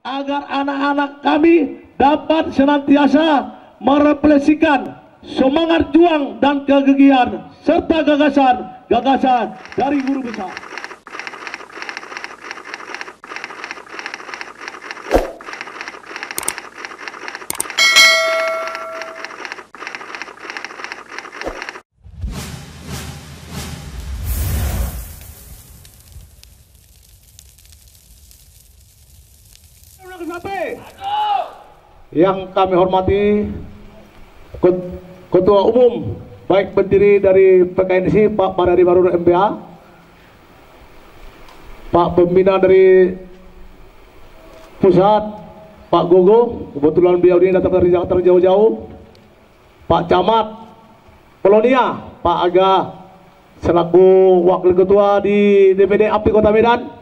agar anak-anak kami dapat senantiasa merefleksikan semangat juang dan kegigihan serta gagasan dari guru besar. Yang kami hormati Ketua Umum baik pendiri dari PKNSI Pak Parari Marur MBA, Pak Pembina dari Pusat Pak Gogo, kebetulan beliau ini datang dari Jakarta jauh-jauh, Pak Camat Polonia, Pak Aga selaku Wakil Ketua di DPD API Kota Medan.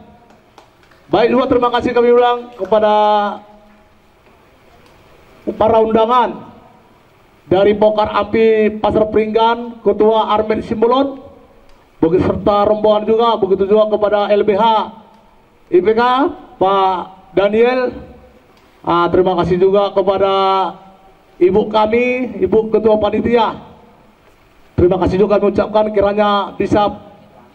Baik juga terima kasih kami ulang kepada para undangan dari Pokar Api Pasar Peringgan, Ketua Armen Simbolon, beserta rombongan juga, begitu juga kepada LBH IPK Pak Daniel. Terima kasih juga kepada Ibu kami, Ibu Ketua Panitia. Terima kasih juga kami ucapkan kiranya bisa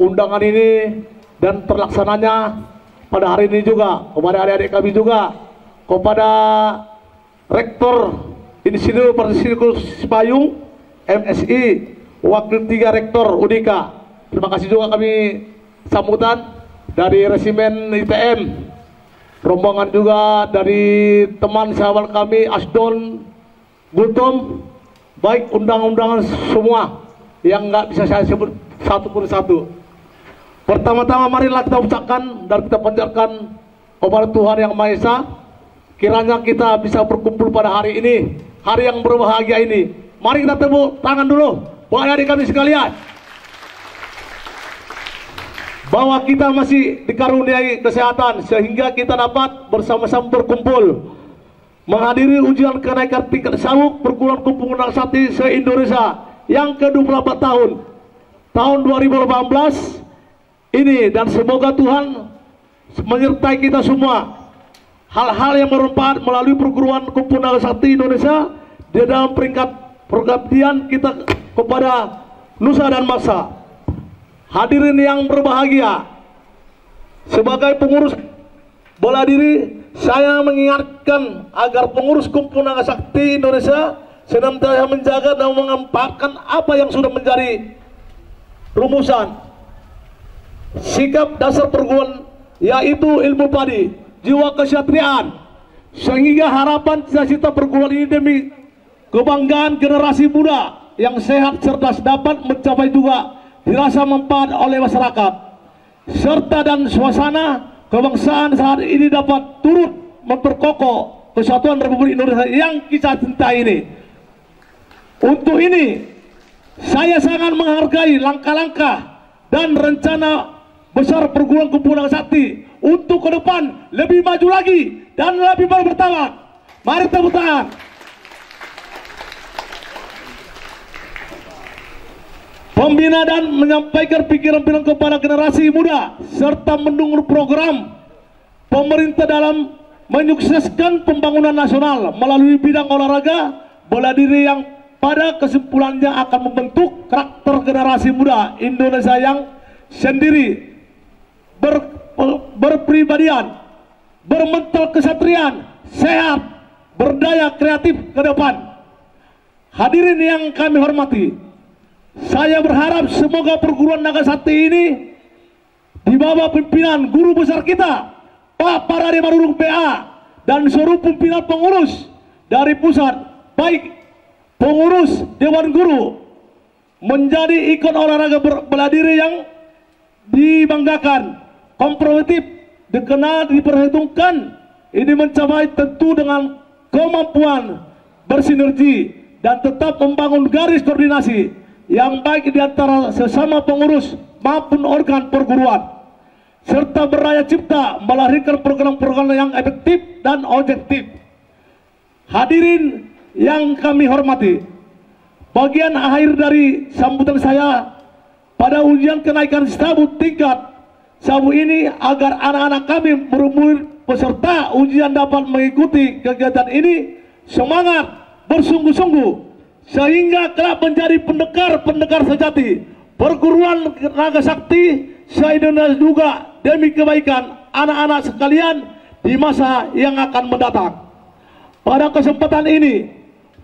undangan ini dan terlaksananya pada hari ini juga kepada adik-adik kami juga, kepada Rektor Institut Persikus Payung MSI, Wakil 3 Rektor Unika. Terima kasih juga kami sambutan dari Resimen ITM, rombongan juga dari teman sahabat kami Asdon Gultom, baik undang-undangan semua yang nggak bisa saya sebut satu persatu. Pertama-tama marilah kita ucapkan dan kita panjatkan kepada Tuhan Yang Maha Esa, kiranya kita bisa berkumpul pada hari ini, hari yang berbahagia ini. Mari kita tepuk tangan dulu buat adik kami sekalian, bahwa kita masih dikaruniai kesehatan sehingga kita dapat bersama-sama berkumpul menghadiri ujian kenaikan tingkat sabuk perguruan Kumpulan Sakti se-Indonesia yang ke-24 tahun 2018 ini, dan semoga Tuhan menyertai kita semua. Hal-hal yang bermanfaat melalui perguruan Kumpulan Sakti Indonesia di dalam peringkat pengabdian kita kepada nusa dan bangsa. Hadirin yang berbahagia, sebagai pengurus bela diri, saya mengingatkan agar pengurus Kumpulan Sakti Indonesia senantiasa menjaga dan mengedepankan apa yang sudah menjadi rumusan sikap dasar perguruan, yaitu ilmu padi, jiwa kesatriaan, sehingga harapan cita-cita perguruan ini demi kebanggaan generasi muda yang sehat cerdas dapat mencapai juga dirasa manfaat oleh masyarakat, serta dan suasana kebangsaan saat ini dapat turut memperkokoh kesatuan Republik Indonesia yang kita cintai ini. Untuk ini saya sangat menghargai langkah-langkah dan rencana besar perguruan Kumpulan Sakti untuk ke depan lebih maju lagi dan lebih bermartabat. Mari tepuk tangan. Pembina dan menyampaikan pikiran-pikiran kepada generasi muda serta mendukung program pemerintah dalam menyukseskan pembangunan nasional melalui bidang olahraga bela diri yang pada kesimpulannya akan membentuk karakter generasi muda Indonesia yang sendiri, berpribadian, bermental kesatrian, sehat, berdaya kreatif ke depan. Hadirin yang kami hormati, saya berharap semoga perguruan naga sakti ini di bawah pimpinan guru besar kita Pak Parari Marurung PA dan seluruh pimpinan pengurus dari pusat, baik pengurus Dewan Guru, menjadi ikon olahraga bela diri yang dibanggakan, kompetitif, dikenal, diperhitungkan. Ini mencapai tentu dengan kemampuan bersinergi dan tetap membangun garis koordinasi yang baik di antara sesama pengurus maupun organ perguruan, serta berdaya cipta melahirkan program-program yang efektif dan objektif. Hadirin yang kami hormati, bagian akhir dari sambutan saya pada ujian kenaikan sabuk tingkat sabuk ini agar anak-anak kami berumur peserta ujian dapat mengikuti kegiatan ini semangat, bersungguh-sungguh, sehingga kelak menjadi pendekar-pendekar sejati perguruan naga sakti se-Indonesia juga demi kebaikan anak-anak sekalian di masa yang akan mendatang. Pada kesempatan ini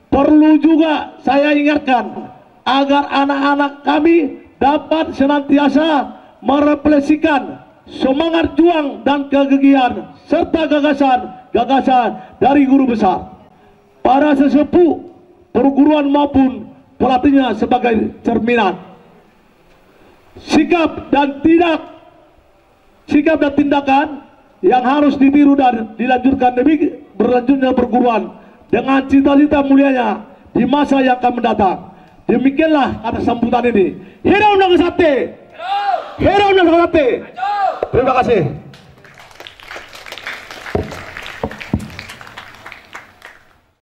perlu juga saya ingatkan agar anak-anak kami dapat senantiasa merefleksikan semangat juang dan kegigihan serta gagasan dari guru besar, para sesepuh perguruan maupun pelatihnya sebagai cerminan sikap dan tindakan yang harus ditiru dan dilanjutkan demi berlanjutnya perguruan dengan cita-cita mulianya di masa yang akan mendatang. Demikianlah kata sambutan ini. Hero Nagasakti. Hero Nagasakti. Terima kasih.